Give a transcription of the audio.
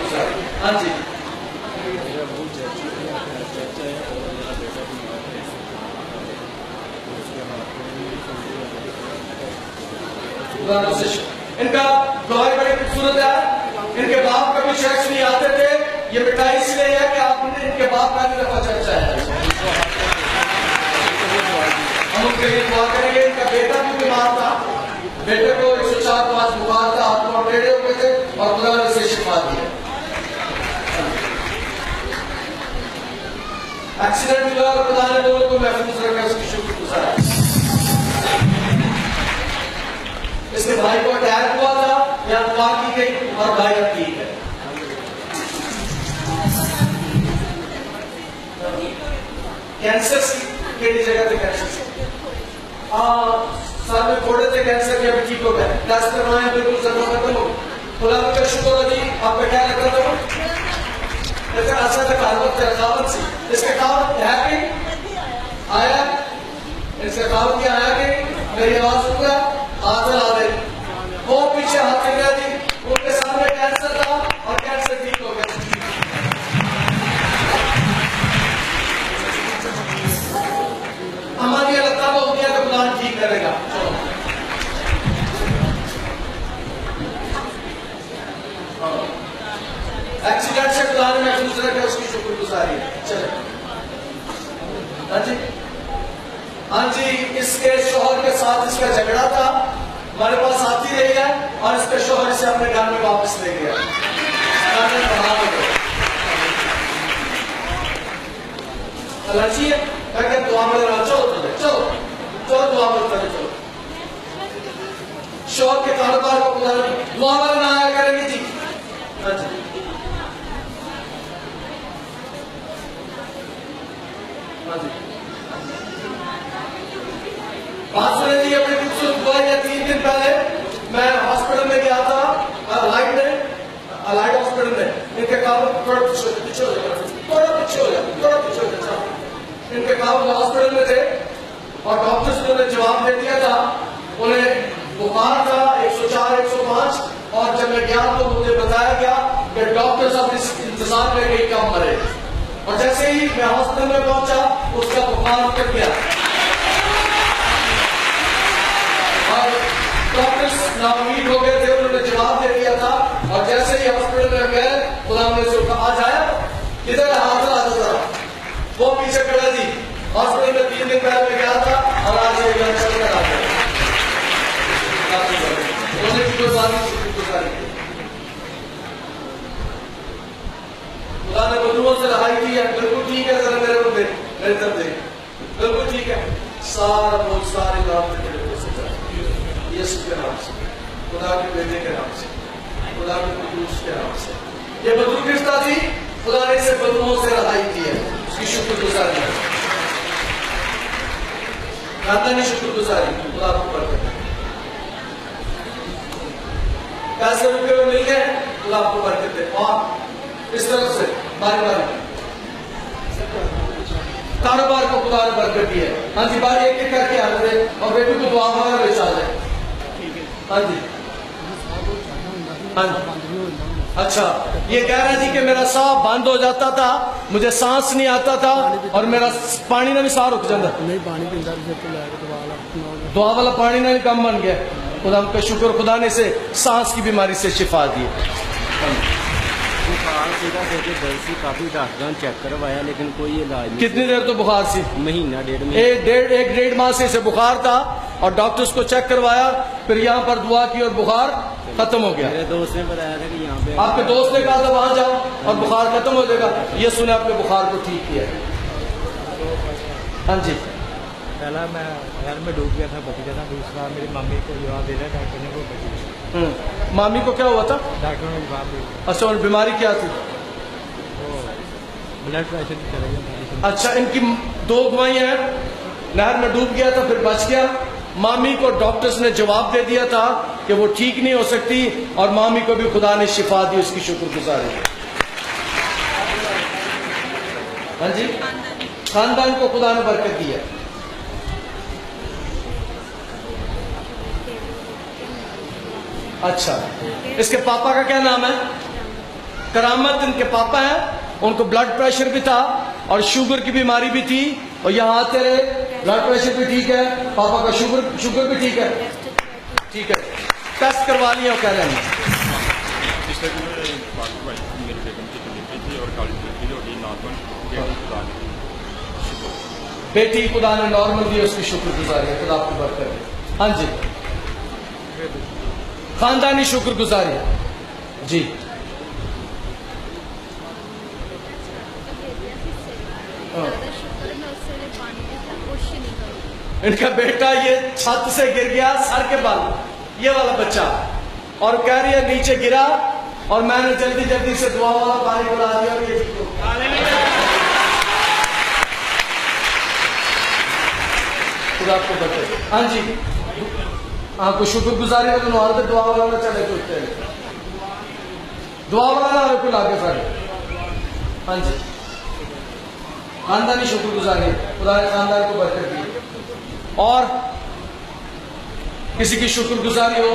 शुक्रगुजारी। हाँ जी, इनका गवाही बड़ी खूबसूरत है। इनके बाप कभी चर्च नहीं आते थे। ये मिठाई इसलिए है कि आपने इनके बाप का भी दफा चर्चा है। हम उनके लिए दुआ करेंगे। इनका बेटा भी बीमार था, बेटे को 104-5 बुखार था, हाथ में टेढ़े हो गए थे और खुदा ने उसे शिफा दी। एक्सीडेंट हुआ और खुदा ने दोनों को महफूज रखा, उसकी शुक्रगुजारी। इसके भाई को अटैक हुआ था या दुआ की गई और भाई अब ठीक है। कैंसर केड़ी जगह पे कैंसर सर में थोड़े से कैंसर के अभी ठीक हो गए, टेस्ट करवाए बिल्कुल जरूर खत्म हो। खुदा का शुक्र है जी। आपका क्या लग रहा था? इसके कावत है कि आया, इसके कावत क्या आया कि मेरी आवाज सुनगा हाथ ला दे। वो पीछे हाथ चल गया थी, उनके सामने कैंसर था और कैंसर ठीक हो गया। हमारी लगता वो दुनिया का प्लान ठीक करेगा। एक्सीडेंट से प्लान में दूसरे का उसकी शुक्रगुजारी है। चले। हाँ जी, हाँ जी, इसके शोहर के साथ इसका झगड़ा था, हमारे पास आती रही है और इसके शोहर इसे अपने घर में वापस ले गया। अलर्जी है क्या? दुआ में चलो चलो चलो चलो दुआ में चलो। शोहर के कारोबार को खुदा दुआ में बनाया करेंगे जी। हाँ जी, बात सुने जी। अपनी खूबसूरत दुआ या 3 दिन पहले मैं हॉस्पिटल में गया था, अलाइड हॉस्पिटल में। इनके काम थोड़ा पीछे हो जाए। इनके काम हॉस्पिटल में थे और डॉक्टर्स ने उन्हें जवाब दे दिया था। उन्हें बुखार था 104-105 और जब मैं गया तो मुझे बताया गया कि डॉक्टर्स अब इस इंतजार में कहीं कम मरे। और जैसे ही मैं हॉस्पिटल में पहुंचा उसका बुखार उतर गया और डॉक्टर्स नाउमीद हो गए थे। उन्होंने जवाब दे दिया था और जैसे ही हॉस्पिटल में गए खुदा ने उसे आज आया किधर हाथ ला दो। वो पीछे खड़ा जी। हॉस्पिटल में 3 दिन पहले गया था और आज ये चल कर आ गया। खुदा ने बदलुओं से रहाई की है। बिल्कुल ठीक है। जरा मेरे को देख, मेरे तरफ देख, बिल्कुल ठीक है। सारा लोग सारे नाम यीशु के नाम से, खुदा के बेटे के नाम से, खुदा के कुदूस के नाम से। ये बदलू किस्ता थी, खुदा ने इसे बदलुओं से रहाई की है। उसकी शुक्रगुजारी है। खानदानी शुक्रगुजारी। खुदा को बरकत। पैसे रुपये में मिल गए, खुदा आपको बरकत दे। और इस तरफ से बारी बारी कारोबार को खुदा ने बरकत दी है। हाँ जी, बारी एक एक करके आ जाए और बेटी को दुआ मांगा बेच आ जाए। हाँ जी, हाँ जी। अच्छा, ये कह रहा जी कि मेरा साह बंद हो जाता था, मुझे सांस नहीं आता था और मेरा पानी ने भी साह रुक जाता। नहीं पानी पीता, दुआ वाला पानी ने भी कम बन गया। खुदा का शुक्र, खुदा ने इसे सांस की बीमारी से शिफा दी। काफी डॉक्टर चेक करवाया लेकिन कोई इलाज नहीं। कितनी देर तो बुखार सी? महीना डेढ़ महीना। एक डेढ़ माह से इसे बुखार था और डॉक्टर्स को चेक करवाया, फिर यहाँ पर दुआ की और बुखार खत्म हो गया। मेरे दोस्त ने बताया था कि यहाँ पे, आपके दोस्त ने कहा था वहां जाओ और बुखार खत्म हो जाएगा। यीशु ने आपके बुखार को ठीक किया। हाँ जी, पहला मैं घर में डूब गया था, बच गया था। दूसरा मेरी मम्मी को जवाब दे रहा डॉक्टर ने, वो बच गई। मामी को क्या हुआ था? डॉक्टर ने जवाब दे दिया। अच्छा, और बीमारी क्या थी? ब्लड प्रेशर चला गया। अच्छा, इनकी 2 गवाहियां हैं। नहर में डूब गया था, फिर बच गया। मामी को डॉक्टर्स ने जवाब दे दिया था कि वो ठीक नहीं हो सकती और मामी को भी खुदा ने शिफा दी। उसकी शुक्रगुजारी। हाँ जी, खानदान को खुदा ने बरकत दी है। अच्छा, इसके पापा का क्या नाम है? करामत इनके पापा हैं, उनको ब्लड प्रेशर भी था और शुगर की बीमारी भी थी, और यहाँ आते रहे, ब्लड प्रेशर भी ठीक है, पापा का शुगर भी ठीक है, ठीक है, टेस्ट करवा लिया कह रहे हैं। पिछले दिनों मेरी बेगम की डिलीवरी थी और कल डिलीवरी होगी नॉर्मल बेटी खुदा ने नॉर्मल दी, उसकी शुक्रगुजारी है, खुदा आपकी बरकत करे। हाँ जी, खानदानी शुक्रगुजारी जी। इनका बेटा ये छत से गिर गया, सर के बल, ये वाला बच्चा, और कह रही है नीचे गिरा और मैंने जल्दी जल्दी से दुआ वाला पानी पिला दिया और ये ठीक हो गया। खुदा आपको बरकत। हाँ जी, आपको शुक्रगुजारी है, तो हाल दुआ वाला ना चले तो दुआ वाला ना बिल्कुल आगे सारे। हाँ जी, खानदानी शुक्रगुजारी, खुदा ने खानदान को बरकत दी। और किसी की शुक्रगुजारी हो